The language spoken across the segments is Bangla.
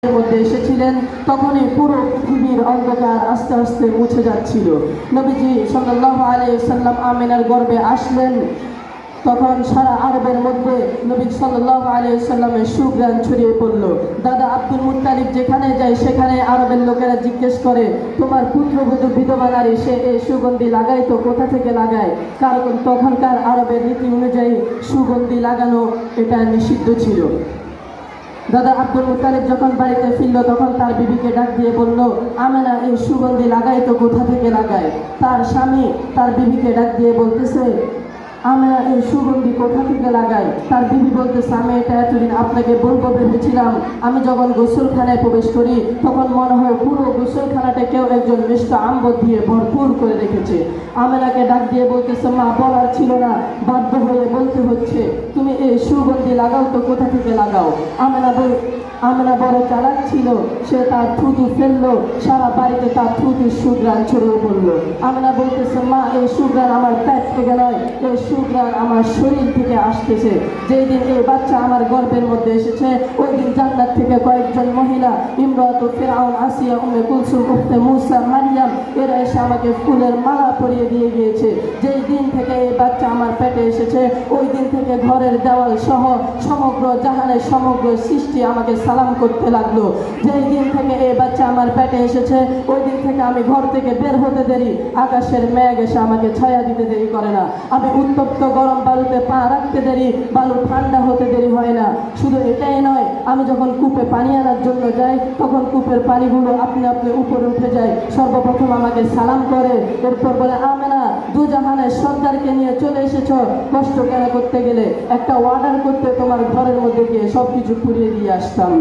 মধ্যে এসেছিলেন, তখনই পুরো পৃথিবীর অন্ধকার আস্তে আস্তে মুছে যাচ্ছিল। নবীজি সাল্লাল্লাহু আলাইহি ওয়াসাল্লাম আমিনার গর্ভে আসলেন, তখন সারা আরবের মধ্যে নবী সাল্লাল্লাহু আলাইহি ওয়াসাল্লামের সুঘ্রাণ ছড়িয়ে পড়ল। দাদা আব্দুল মুত্তালিব যেখানে যায় সেখানে আরবের লোকেরা জিজ্ঞেস করে, তোমার পুত্রবধূ বিধবা নারী, সে এই সুগন্ধি লাগায় তো কোথা থেকে লাগায়? কারণ তখনকার আরবের রীতি অনুযায়ী সুগন্ধি লাগানো এটা নিষিদ্ধ ছিল। দাদা আব্দুল মুত্তালিব যখন বাড়িতে ফিরল তখন তার বিবিকে ডাক দিয়ে বলল, আমেনা এই সুগন্ধি লাগায় তো কোথা থেকে লাগায়? তার স্বামী তার বিবিকে ডাক দিয়ে বলতেছে, আমরা এই সুগন্ধি কোথা থেকে লাগাই? তার বিবি বলতেছে, আমি এটা এতদিন আপনাকে বলবো ভেবেছিলাম। আমি যখন গোসলখানায় প্রবেশ করি তখন মনে হয় পুরো গোসলখানাটা কেউ একজন মিষ্ট আম্বর দিয়ে ভরপুর করে রেখেছে। আমেনাকে ডাক দিয়ে বলতেছে, মা বলার ছিল না, বাধ্য হয়ে বলতে হচ্ছে, তুমি এই সুগন্ধি লাগাও তো কোথা থেকে লাগাও? আমেনা বড় চালাক ছিল, সে তার থুতু ফেললো, সারা বাড়িতে তার থুতুর সুঘ্রাণ ছড়িয়ে পড়লো। আমেনা বলতেছে, মা এই সুঘ্রাণ আমার পেট থেকে নয়, এই সুঘ্রাণ আমার শরীর থেকে আসতেছে। যেই দিন এই বাচ্চা আমার গর্ভের মধ্যে এসেছে ওই দিন জান্নাত থেকে কয়েকজন মহিলা, ইমরাতু ফিরআউন, আসিয়া, উম্মে কুলসুম, উখতে মুসা, মারিয়াম, এরা এসে আমাকে ফুলের মালা পরিয়ে দিয়ে গিয়েছে। যেই দিন থেকে এই বাচ্চা আমার পেটে এসেছে ওই দিন থেকে ঘরের দেওয়াল সহ সমগ্র জাহানের সমগ্র সৃষ্টি আমাকে সালাম করতে লাগলো। যেই দিন থেকে এই বাচ্চা আমার পেটে এসেছে ওই দিন থেকে আমি ঘর থেকে বের হতে দেরি আকাশের মেঘ এসে আমাকে ছায়া দিতে দেরি করে না। আমি উত্তপ্ত গরম বালুতে পা রাখতে দেরি বালু ঠান্ডা হতে দেরি হয় না। শুধু এটাই নয়, আমি যখন কূপে পানি আনার জন্য যাই তখন কূপের পানিগুলো আপনি আপনি উপরে উঠে যায়। সর্বপ্রথম আমাকে সালাম করে, এরপর বলে, আমেনা দুজাহানের সর্দারকে নিয়ে চলে এসেছ, কষ্ট কেন করতে গেলে? একটা অর্ডার করতে তোমার ঘরের মধ্যে গিয়ে সবকিছু পুড়িয়ে দিয়ে আসতাম।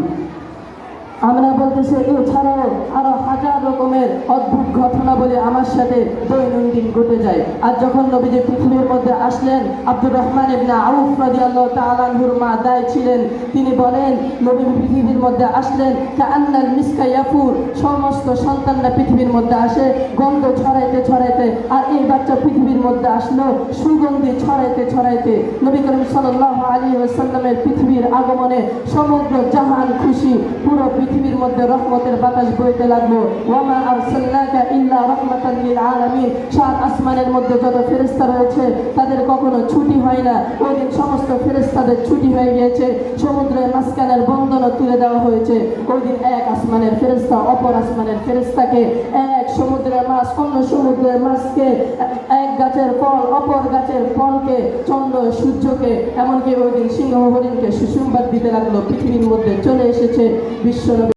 আমরা বলতেছে, এছাড়াও আরো হাজার রকমের অদ্ভুত ঘটনা বলে আমার সাথে দৈনন্দিন ঘটে যায়। আর যখন নবীজি পৃথিবীর মধ্যে আসলেন, আব্দুর রহমান ইবনে আউফ রাদিয়াল্লাহু তাআলা আনহুর মা দায় ছিলেন। তিনি বলেন, নবী পৃথিবীর মধ্যে আসলেন কাআন্নাল মিসকা ইয়াফুর, সমস্ত সন্তানরা পৃথিবীর মধ্যে আসে গন্ধ ছড়াইতে ছড়াইতে, আর এই বাচ্চা পৃথিবীর মধ্যে আসলো সুগন্ধি ছড়াইতে ছড়াইতে। নবী করিম সাল্লাল্লাহু আলাইহি ওয়াসাল্লামের পৃথিবীর আগমনে সমগ্র জাহান খুশি, পুরো পৃথিবীর মধ্যে রহমতের বাতাস বইতে লাগলো। ওয়ামা আরসালনাকা ইল্লা রাহমাতাল লিল আলামিন, সাত আসমানের মধ্যে যত ফেরেশতা রয়েছে তাদের কখনো ছুটি হয় না। ওই দিন সমস্ত ফেরেশতাদের ছুটি হয়ে গিয়েছে, সমুদ্রের মাঝখানের বন্ধনও তুলে দেওয়া হয়েছে। ওই দিন এক আসমানের ফেরেশতা অপর আসমানের ফেরেশতাকে, এক সমুদ্রের মাছ অন্য সমুদ্রের মাছকে, এক গাছের ফল অপর গাছের ফলকে, চন্দ্র সূর্যকে, এমনকি ওই দিন সিংহ হরিণকে সুসংবাদ দিতে লাগলো, পৃথিবীর মধ্যে চলে এসেছে বিশ্বনবী।